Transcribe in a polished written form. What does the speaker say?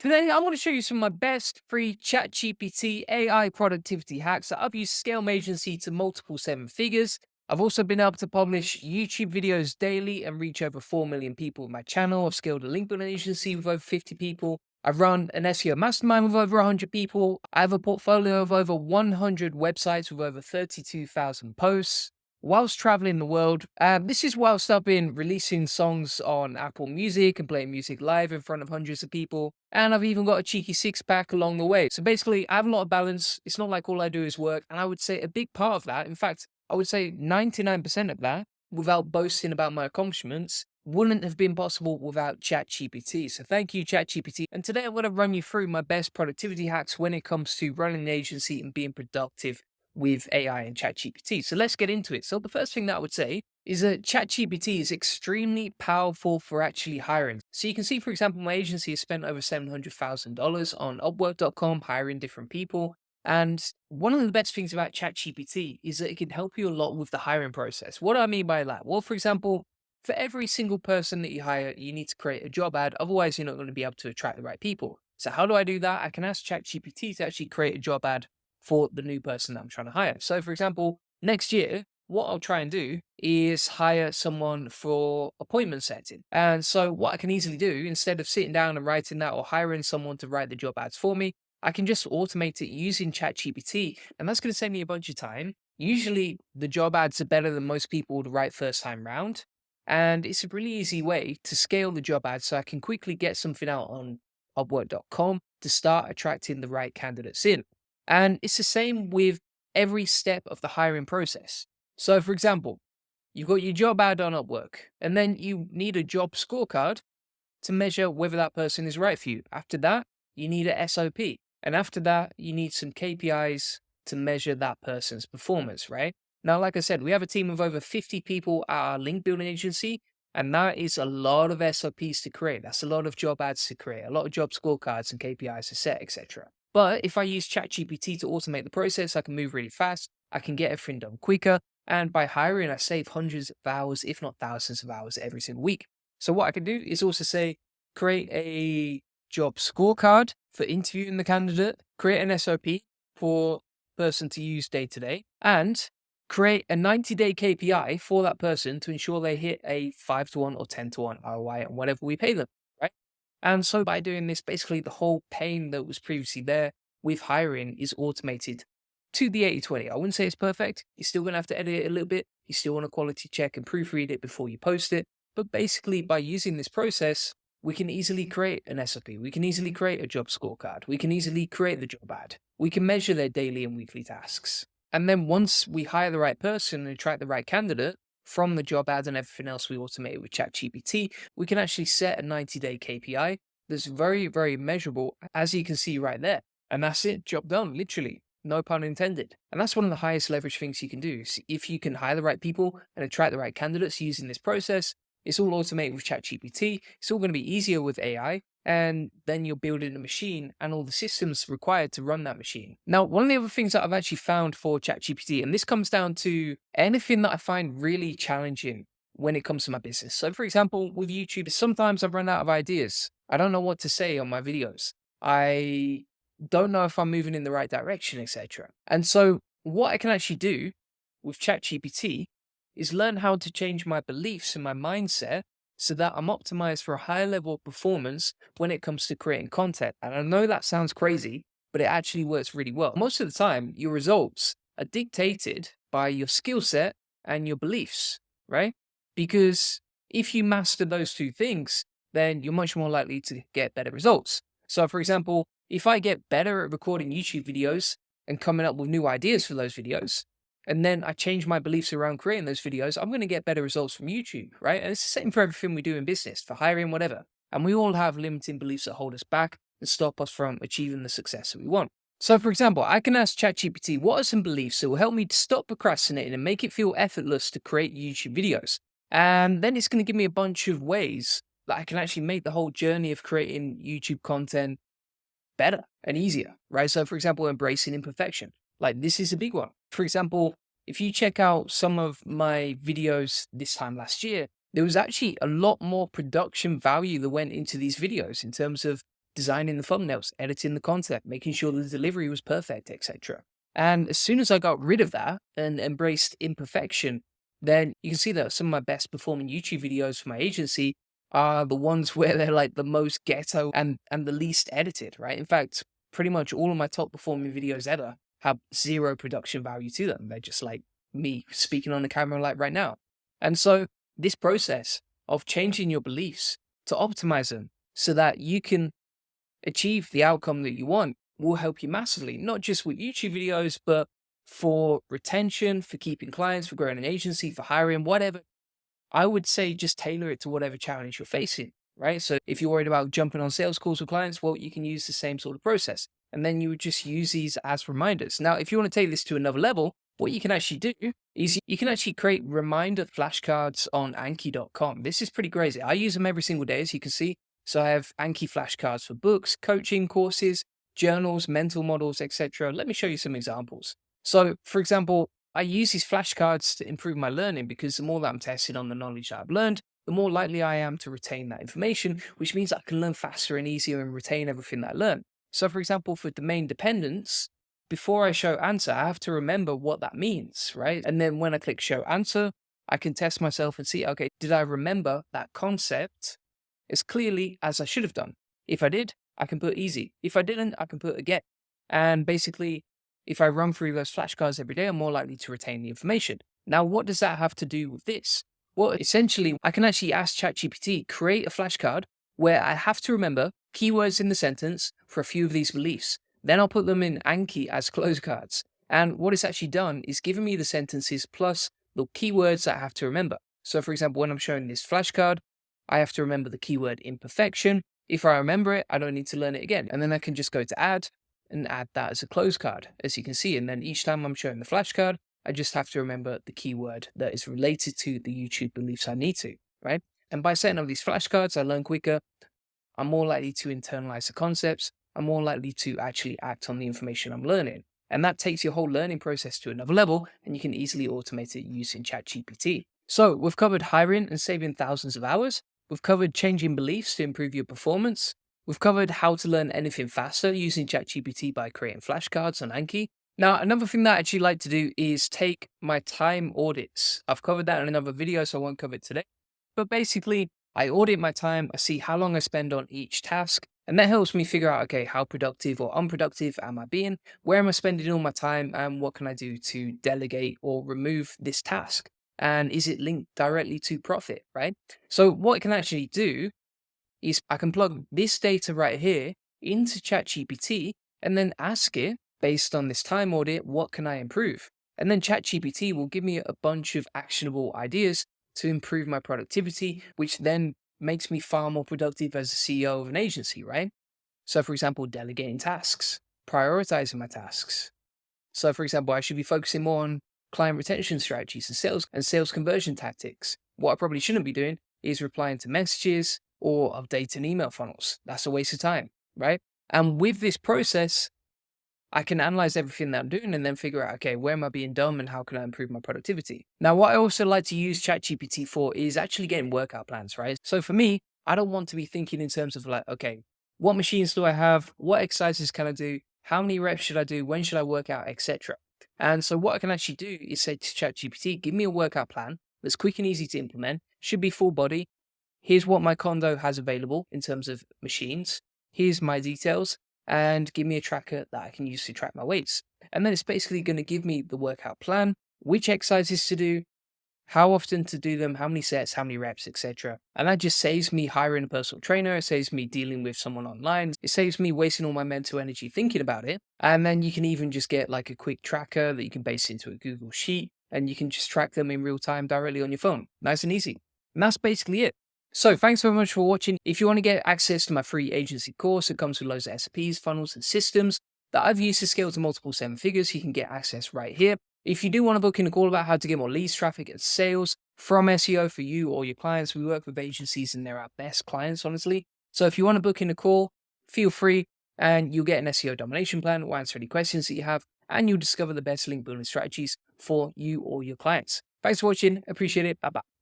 Today, I want to show you some of my best free ChatGPT AI productivity hacks that I've used to scale my agency to multiple seven figures. I've also been able to publish YouTube videos daily and reach over 4 million people with my channel. I've scaled a link building agency with over 50 people. I've run an SEO mastermind with over 100 people. I have a portfolio of over 100 websites with over 32,000 posts whilst traveling the world. This is whilst I've been releasing songs on Apple Music and playing music live in front of hundreds of people. And I've even got a cheeky six pack along the way. So basically, I have a lot of balance. It's not like all I do is work. And I would say a big part of that, in fact, I would say 99% of that, without boasting about my accomplishments, wouldn't have been possible without ChatGPT. So thank you, ChatGPT. And today I'm going to run you through my best productivity hacks when it comes to running an agency and being productive with AI and ChatGPT. So let's get into it. So the first thing that I would say is that ChatGPT is extremely powerful for actually hiring. So you can see, for example, my agency has spent over $700,000 on Upwork.com hiring different people. And one of the best things about ChatGPT is that it can help you a lot with the hiring process. What do I mean by that? Well, for example, for every single person that you hire, you need to create a job ad. Otherwise, you're not going to be able to attract the right people. So how do I do that? I can ask ChatGPT to actually create a job ad for the new person that I'm trying to hire. So, for example, next year, what I'll try and do is hire someone for appointment setting. And so, what I can easily do instead of sitting down and writing that or hiring someone to write the job ads for me, I can just automate it using ChatGPT. And that's going to save me a bunch of time. Usually, the job ads are better than most people would write first time round. And it's a really easy way to scale the job ad so I can quickly get something out on Upwork.com to start attracting the right candidates in. And it's the same with every step of the hiring process. So, for example, you've got your job ad on Upwork, and then you need a job scorecard to measure whether that person is right for you. After that, you need a SOP. And after that, you need some KPIs to measure that person's performance, right? Now, like I said, we have a team of over 50 people at our link building agency, and that is a lot of SOPs to create. That's a lot of job ads to create, a lot of job scorecards and KPIs to set, etc. But if I use ChatGPT to automate the process, I can move really fast. I can get everything done quicker. And by hiring, I save hundreds of hours, if not thousands of hours every single week. So what I can do is also say, create a job scorecard for interviewing the candidate, create an SOP for person to use day to day, and create a 90-day KPI for that person to ensure they hit a 5 to 1 or 10 to 1 ROI on whatever we pay them, right? And so by doing this, basically the whole pain that was previously there with hiring is automated to the 80/20. I wouldn't say it's perfect. You're still going to have to edit it a little bit. You still want to quality check and proofread it before you post it. But basically, by using this process, we can easily create an SOP. We can easily create a job scorecard. We can easily create the job ad. We can measure their daily and weekly tasks. And then once we hire the right person and attract the right candidate from the job ad and everything else we automate with ChatGPT, we can actually set a 90-day KPI that's very, very measurable, as you can see right there. And that's it, job done, literally. No pun intended. And that's one of the highest leverage things you can do. So if you can hire the right people and attract the right candidates using this process, it's all automated with ChatGPT. It's all going to be easier with AI. And then you're building a machine and all the systems required to run that machine. Now, one of the other things that I've actually found for ChatGPT, and this comes down to anything that I find really challenging when it comes to my business. So, for example, with YouTube, sometimes I've run out of ideas. I don't know what to say on my videos. I don't know if I'm moving in the right direction, etc. And so, what I can actually do with ChatGPT is learn how to change my beliefs and my mindset so that I'm optimized for a higher level of performance when it comes to creating content. And I know that sounds crazy, but it actually works really well. Most of the time, your results are dictated by your skill set and your beliefs, right? Because if you master those two things, then you're much more likely to get better results. So, for example, if I get better at recording YouTube videos and coming up with new ideas for those videos, and then I change my beliefs around creating those videos, I'm going to get better results from YouTube, right? And it's the same for everything we do in business, for hiring, whatever. And we all have limiting beliefs that hold us back and stop us from achieving the success that we want. So, for example, I can ask ChatGPT, what are some beliefs that will help me to stop procrastinating and make it feel effortless to create YouTube videos? And then it's going to give me a bunch of ways that I can actually make the whole journey of creating YouTube content better and easier, right? So, for example, embracing imperfection. Like, this is a big one. For example, if you check out some of my videos this time last year, there was actually a lot more production value that went into these videos in terms of designing the thumbnails, editing the content, making sure the delivery was perfect, etc. And as soon as I got rid of that and embraced imperfection, then you can see that some of my best performing YouTube videos for my agency are the ones where they're like the most ghetto and the least edited, right? In fact, pretty much all of my top performing videos ever have zero production value to them. They're just like me speaking on the camera like right now. And so this process of changing your beliefs to optimize them so that you can achieve the outcome that you want will help you massively, not just with YouTube videos, but for retention, for keeping clients, for growing an agency, for hiring, whatever. I would say just tailor it to whatever challenge you're facing, right? So if you're worried about jumping on sales calls with clients, well, you can use the same sort of process. And then you would just use these as reminders. Now, if you want to take this to another level, what you can actually do is you can actually create reminder flashcards on Anki.com. This is pretty crazy. I use them every single day, as you can see. So I have Anki flashcards for books, coaching courses, journals, mental models, etc. Let me show you some examples. So, for example, I use these flashcards to improve my learning because the more that I'm testing on the knowledge that I've learned, the more likely I am to retain that information, which means I can learn faster and easier and retain everything that I learn. So, for example, for domain dependence, before I show answer, I have to remember what that means, right? And then when I click show answer, I can test myself and see, okay, did I remember that concept as clearly as I should have done? If I did, I can put easy. If I didn't, I can put again. And basically, if I run through those flashcards every day, I'm more likely to retain the information. Now, what does that have to do with this? Well, essentially, I can actually ask ChatGPT, create a flashcard where I have to remember keywords in the sentence for a few of these beliefs. Then I'll put them in Anki as close cards. And what it's actually done is given me the sentences plus the keywords that I have to remember. So, for example, when I'm showing this flashcard, I have to remember the keyword imperfection. If I remember it, I don't need to learn it again. And then I can just go to add and add that as a close card, as you can see. And then each time I'm showing the flashcard, I just have to remember the keyword that is related to the YouTube beliefs I need to, right? And by setting up these flashcards, I learn quicker. I'm more likely to internalize the concepts. I'm more likely to actually act on the information I'm learning. And that takes your whole learning process to another level, and you can easily automate it using ChatGPT. So we've covered hiring and saving thousands of hours. We've covered changing beliefs to improve your performance. We've covered how to learn anything faster using ChatGPT by creating flashcards on Anki. Now, another thing that I actually like to do is take my time audits. I've covered that in another video, so I won't cover it today. But basically, I audit my time, I see how long I spend on each task, and that helps me figure out, okay, how productive or unproductive am I being? Where am I spending all my time? And what can I do to delegate or remove this task? And is it linked directly to profit, right? So what it can actually do is I can plug this data right here into ChatGPT and then ask it, based on this time audit, what can I improve? And then ChatGPT will give me a bunch of actionable ideas to improve my productivity, which then makes me far more productive as a CEO of an agency, right? So, for example, delegating tasks, prioritizing my tasks. So, for example, I should be focusing more on client retention strategies and sales conversion tactics. What I probably shouldn't be doing is replying to messages or updating email funnels. That's a waste of time, right? And with this process, I can analyze everything that I'm doing and then figure out, okay, where am I being dumb and how can I improve my productivity? Now, what I also like to use ChatGPT for is actually getting workout plans, right? So for me, I don't want to be thinking in terms of like, okay, what machines do I have? What exercises can I do? How many reps should I do? When should I work out, etc. And so what I can actually do is say to ChatGPT, give me a workout plan that's quick and easy to implement, should be full body. Here's what my condo has available in terms of machines. Here's my details and give me a tracker that I can use to track my weights. And then it's basically going to give me the workout plan, which exercises to do, how often to do them, how many sets, how many reps, etc. And that just saves me hiring a personal trainer. It saves me dealing with someone online. It saves me wasting all my mental energy thinking about it. And then you can even just get like a quick tracker that you can base into a Google Sheet and you can just track them in real time directly on your phone. Nice and easy. And that's basically it. So thanks very much for watching. If you want to get access to my free agency course, it comes with loads of SOPs, funnels, and systems that I've used to scale to multiple seven figures. You can get access right here. If you do want to book in a call about how to get more leads, traffic, and sales from SEO for you or your clients, we work with agencies and they're our best clients, honestly. So if you want to book in a call, feel free and you'll get an SEO domination plan. We'll answer any questions that you have and you'll discover the best link building strategies for you or your clients. Thanks for watching. Appreciate it. Bye-bye.